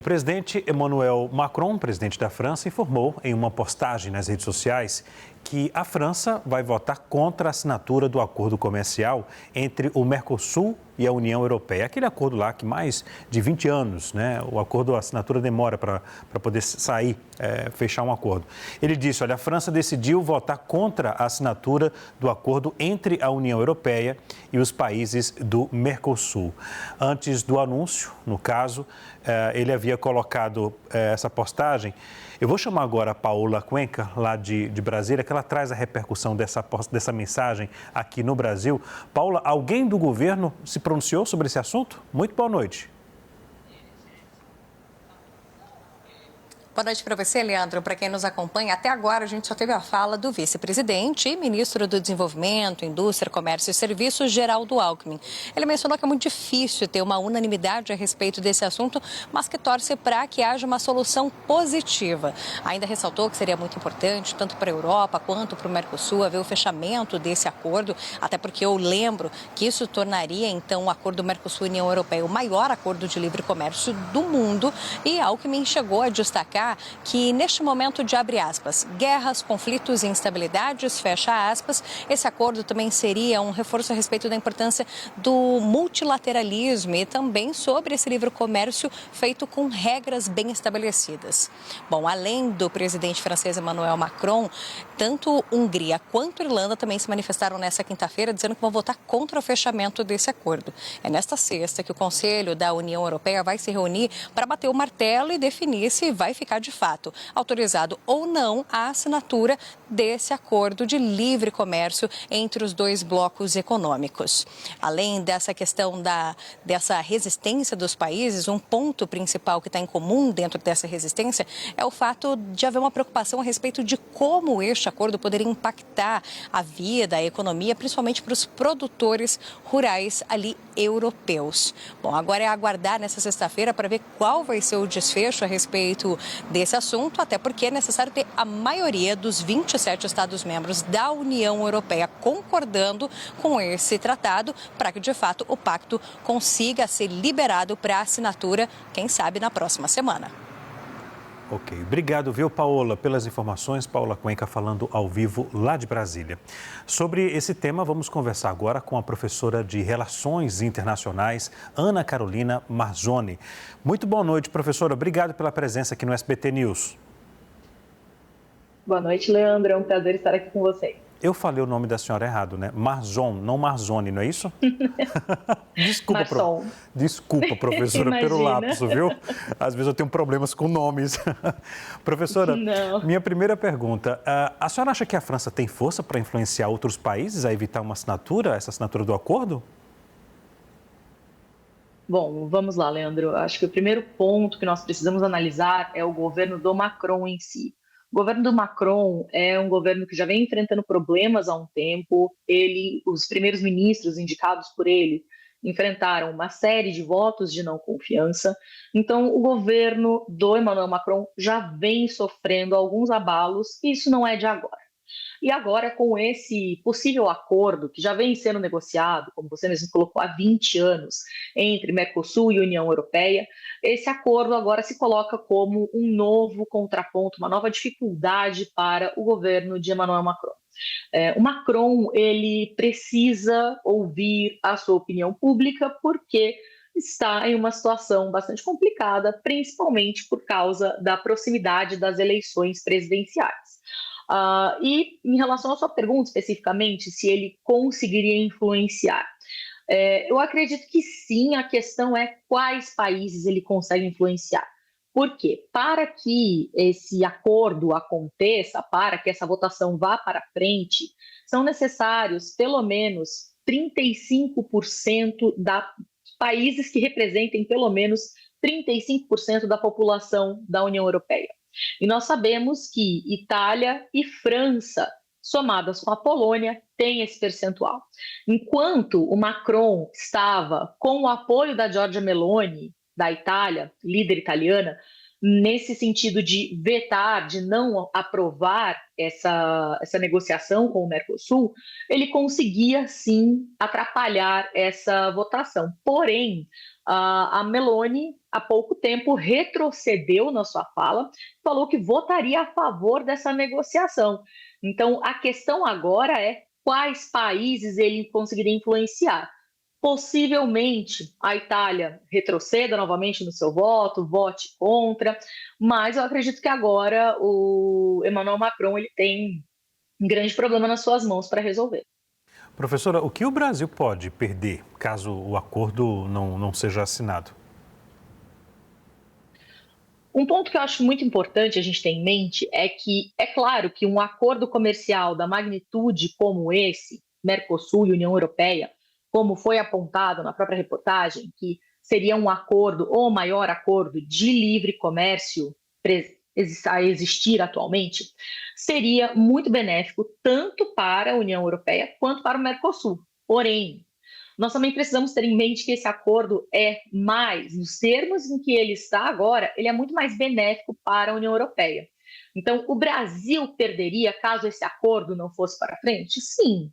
O presidente Emmanuel Macron, presidente da França, informou em uma postagem nas redes sociais que a França vai votar contra a assinatura do acordo comercial entre o Mercosul e a União Europeia. Aquele acordo lá que mais de 20 anos, né? O acordo, a assinatura demora para poder sair, fechar um acordo. Ele disse, olha, a França decidiu votar contra a assinatura do acordo entre a União Europeia e os países do Mercosul. Antes do anúncio, no caso, ele havia colocado essa postagem. Eu vou chamar agora a Paola Cuenca, lá de Brasília, que ela traz a repercussão dessa mensagem aqui no Brasil. Paola, alguém do governo se pronunciou sobre esse assunto? Muito boa noite. Boa noite para você, Leandro. Para quem nos acompanha, até agora a gente só teve a fala do vice-presidente e ministro do Desenvolvimento, Indústria, Comércio e Serviços, Geraldo Alckmin. Ele mencionou que é muito difícil ter uma unanimidade a respeito desse assunto, mas que torce para que haja uma solução positiva. Ainda ressaltou que seria muito importante, tanto para a Europa quanto para o Mercosul, haver o fechamento desse acordo, até porque eu lembro que isso tornaria, então, o acordo Mercosul-União Europeia o maior acordo de livre comércio do mundo. E Alckmin chegou a destacar que neste momento de, abre aspas, guerras, conflitos e instabilidades, fecha aspas, esse acordo também seria um reforço a respeito da importância do multilateralismo e também sobre esse livre comércio feito com regras bem estabelecidas. Bom, além do presidente francês Emmanuel Macron, tanto Hungria quanto Irlanda também se manifestaram nessa quinta-feira dizendo que vão votar contra o fechamento desse acordo. É nesta sexta que o Conselho da União Europeia vai se reunir para bater o martelo e definir se vai ficar de fato autorizado ou não a assinatura desse acordo de livre comércio entre os dois blocos econômicos. Além dessa questão dessa resistência dos países, um ponto principal que está em comum dentro dessa resistência é o fato de haver uma preocupação a respeito de como este acordo poderia impactar a vida, a economia, principalmente para os produtores rurais ali europeus. Bom, agora é aguardar nessa sexta-feira para ver qual vai ser o desfecho a respeito desse assunto, até porque é necessário ter a maioria dos 27 Estados-membros da União Europeia concordando com esse tratado para que, de fato, o pacto consiga ser liberado para assinatura, quem sabe, na próxima semana. Ok, obrigado, viu, Paola, pelas informações. Paola Cuenca falando ao vivo lá de Brasília. Sobre esse tema, vamos conversar agora com a professora de Relações Internacionais, Ana Carolina Marzoni. Muito boa noite, professora. Obrigado pela presença aqui no SBT News. Boa noite, Leandro. É um prazer estar aqui com vocês. Eu falei o nome da senhora errado, né? Marzon, não Marzoni, não é isso? Desculpa, Desculpa, professora, pelo lapso, viu? Às vezes eu tenho problemas com nomes. Professora, minha primeira pergunta. A senhora acha que a França tem força para influenciar outros países a evitar essa assinatura do acordo? Bom, vamos lá, Leandro. Acho que o primeiro ponto que nós precisamos analisar é o governo do Macron em si. O governo do Macron é um governo que já vem enfrentando problemas há um tempo. Os primeiros ministros indicados por ele enfrentaram uma série de votos de não confiança. Então, o governo do Emmanuel Macron já vem sofrendo alguns abalos, e isso não é de agora. E agora, com esse possível acordo que já vem sendo negociado, como você mesmo colocou, há 20 anos, entre Mercosul e União Europeia, esse acordo agora se coloca como um novo contraponto, uma nova dificuldade para o governo de Emmanuel Macron. O Macron, ele precisa ouvir a sua opinião pública porque está em uma situação bastante complicada, principalmente por causa da proximidade das eleições presidenciais. E em relação à sua pergunta especificamente, se ele conseguiria influenciar, eu acredito que sim, a questão é quais países ele consegue influenciar. Por quê? Para que esse acordo aconteça, para que essa votação vá para frente, são necessários pelo menos 35% dos países que representem pelo menos 35% da população da União Europeia. E nós sabemos que Itália e França, somadas com a Polônia, têm esse percentual. Enquanto o Macron estava com o apoio da Giorgia Meloni, da Itália, líder italiana, nesse sentido de vetar, de não aprovar essa negociação com o Mercosul, ele conseguia sim atrapalhar essa votação. Porém, a Meloni, há pouco tempo, retrocedeu na sua fala, falou que votaria a favor dessa negociação. Então, a questão agora é quais países ele conseguiria influenciar. Possivelmente a Itália retroceda novamente no seu voto, vote contra, mas eu acredito que agora o Emmanuel Macron ele tem um grande problema nas suas mãos para resolver. Professora, o que o Brasil pode perder caso o acordo não seja assinado? Um ponto que eu acho muito importante a gente ter em mente é que é claro que um acordo comercial da magnitude como esse, Mercosul e União Europeia, como foi apontado na própria reportagem, que seria um acordo ou maior acordo de livre comércio a existir atualmente, seria muito benéfico tanto para a União Europeia quanto para o Mercosul. Porém, nós também precisamos ter em mente que esse acordo é mais, nos termos em que ele está agora, ele é muito mais benéfico para a União Europeia. Então, o Brasil perderia caso esse acordo não fosse para frente? Sim,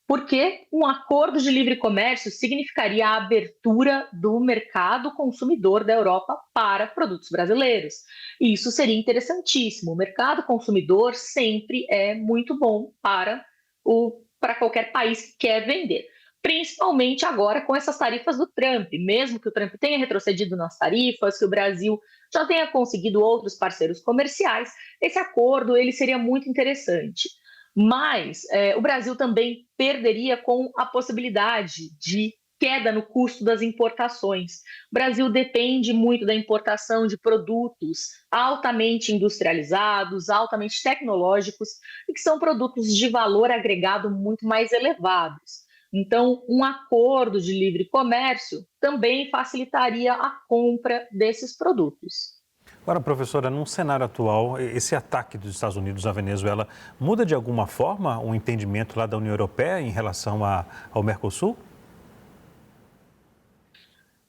porque um acordo de livre comércio significaria a abertura do mercado consumidor da Europa para produtos brasileiros. E isso seria interessantíssimo. O mercado consumidor sempre é muito bom para qualquer país que quer vender. Principalmente agora com essas tarifas do Trump. Mesmo que o Trump tenha retrocedido nas tarifas, que o Brasil já tenha conseguido outros parceiros comerciais, esse acordo ele seria muito interessante. Mas o Brasil também perderia com a possibilidade de queda no custo das importações. O Brasil depende muito da importação de produtos altamente industrializados, altamente tecnológicos, e que são produtos de valor agregado muito mais elevados. Então, um acordo de livre comércio também facilitaria a compra desses produtos. Agora, professora, num cenário atual, esse ataque dos Estados Unidos à Venezuela muda de alguma forma o entendimento lá da União Europeia em relação ao Mercosul?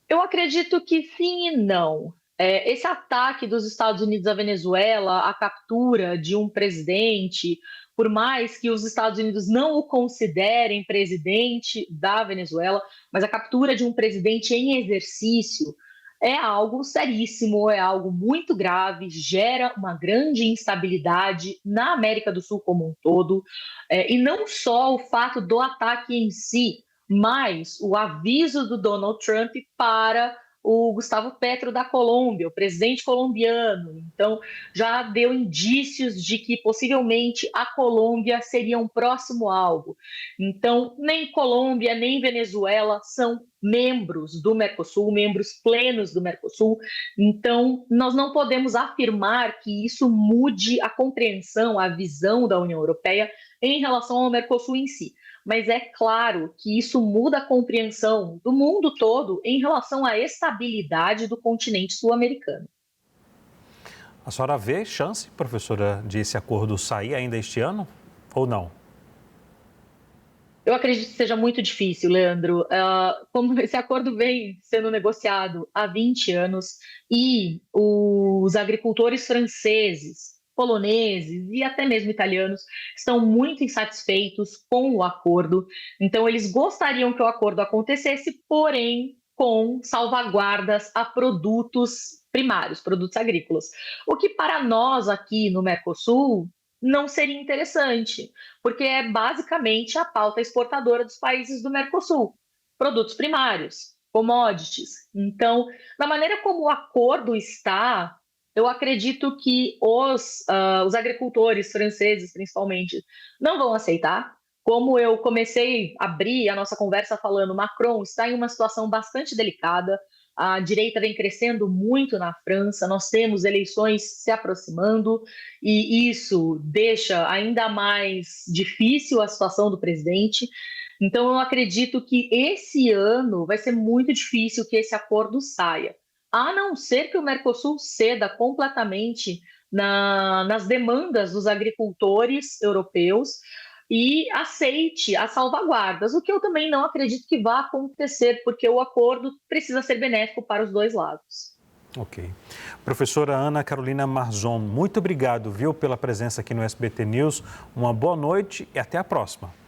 Eu acredito que sim e não. Esse ataque dos Estados Unidos à Venezuela, a captura de um presidente, por mais que os Estados Unidos não o considerem presidente da Venezuela, mas a captura de um presidente em exercício é algo seríssimo, é algo muito grave, gera uma grande instabilidade na América do Sul como um todo, e não só o fato do ataque em si, mas o aviso do Donald Trump para o Gustavo Petro da Colômbia, o presidente colombiano. Então, já deu indícios de que possivelmente a Colômbia seria um próximo alvo. Então, nem Colômbia, nem Venezuela são membros do Mercosul, membros plenos do Mercosul. Então, nós não podemos afirmar que isso mude a compreensão, a visão da União Europeia em relação ao Mercosul em si. Mas é claro que isso muda a compreensão do mundo todo em relação à estabilidade do continente sul-americano. A senhora vê chance, professora, de esse acordo sair ainda este ano ou não? Eu acredito que seja muito difícil, Leandro. Como esse acordo vem sendo negociado há 20 anos e os agricultores franceses, poloneses e até mesmo italianos estão muito insatisfeitos com o acordo. Então, eles gostariam que o acordo acontecesse, porém com salvaguardas a produtos primários, produtos agrícolas. O que para nós aqui no Mercosul não seria interessante, porque é basicamente a pauta exportadora dos países do Mercosul, produtos primários, commodities. Então, da maneira como o acordo está, eu acredito que os agricultores franceses, principalmente, não vão aceitar. Como eu comecei a abrir a nossa conversa falando, Macron está em uma situação bastante delicada, a direita vem crescendo muito na França, nós temos eleições se aproximando e isso deixa ainda mais difícil a situação do presidente. Então, eu acredito que esse ano vai ser muito difícil que esse acordo saia, a não ser que o Mercosul ceda completamente nas demandas dos agricultores europeus e aceite as salvaguardas, o que eu também não acredito que vá acontecer, porque o acordo precisa ser benéfico para os dois lados. Ok. Professora Ana Carolina Marzon, muito obrigado, viu, pela presença aqui no SBT News. Uma boa noite e até a próxima.